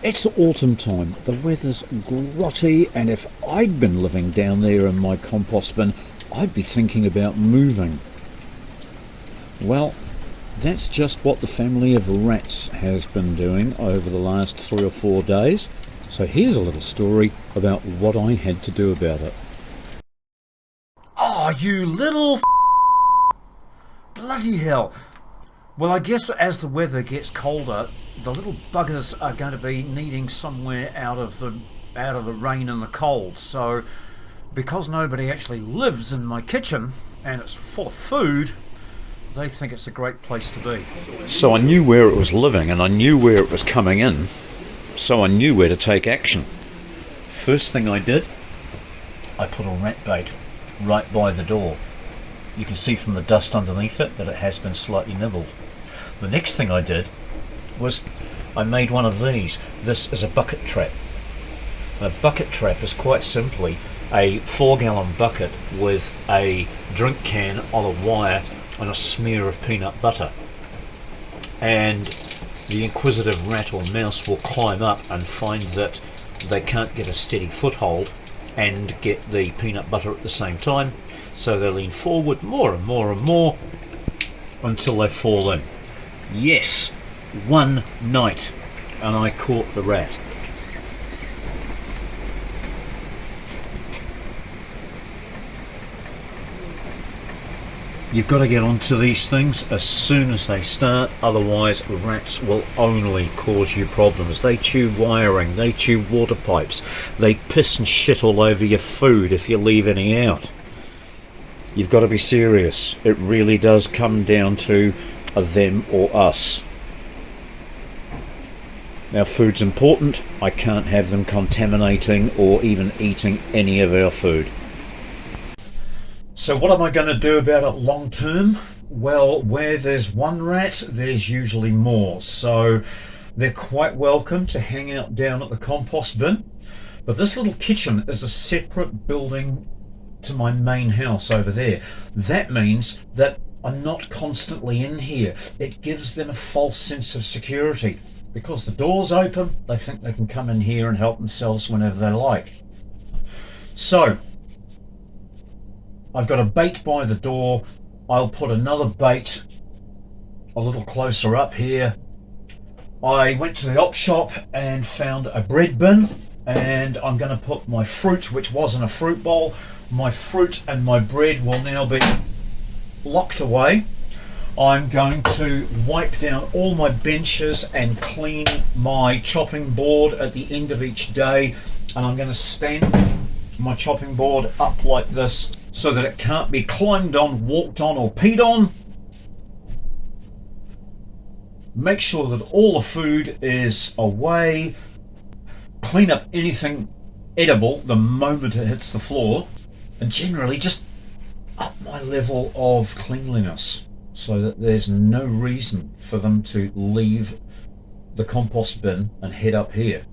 It's autumn time, the weather's grotty, and if I'd been living down there in my compost bin, I'd be thinking about moving. Well, that's just what the family of rats has been doing over the last 3 or 4 days. So here's a little story about what I had to do about it. Oh, you little bloody hell. Well, I guess as the weather gets colder, the little buggers are going to be needing somewhere out of the rain and the cold. So, because nobody actually lives in my kitchen and it's full of food, they think it's a great place to be. So I knew where it was living and I knew where it was coming in, so I knew where to take action. First thing I did, I put a rat bait right by the door. You can see from the dust underneath it that it has been slightly nibbled. The next thing I did was I made one of these. This is a bucket trap. A bucket trap is quite simply a 4-gallon bucket with a drink can on a wire and a smear of peanut butter. And the inquisitive rat or mouse will climb up and find that they can't get a steady foothold and get the peanut butter at the same time. So they lean forward more and more and more until they fall in. Yes, one night, and I caught the rat. You've got to get onto these things as soon as they start, otherwise rats will only cause you problems. They chew wiring, they chew water pipes, they piss and shit all over your food if you leave any out. You've got to be serious. It really does come down to a them or us. Now, food's important. I can't have them contaminating or even eating any of our food. So what am I going to do about it long term? Well, where there's one rat, there's usually more. So they're quite welcome to hang out down at the compost bin. But this little kitchen is a separate building to my main house over there. That means that I'm not constantly in here. It gives them a false sense of security. Because the door's open, they think they can come in here and help themselves whenever they like. So, I've got a bait by the door. I'll put another bait a little closer up here. I went to the op shop and found a bread bin, and I'm going to put my fruit, which was in a fruit bowl. My fruit and my bread will now be locked away. I'm going to wipe down all my benches and clean my chopping board at the end of each day, and I'm going to stand my chopping board up like this so that it can't be climbed on, walked on or peed on. Make sure that all the food is away. Clean up anything edible the moment it hits the floor, and generally just up my level of cleanliness so that there's no reason for them to leave the compost bin and head up here.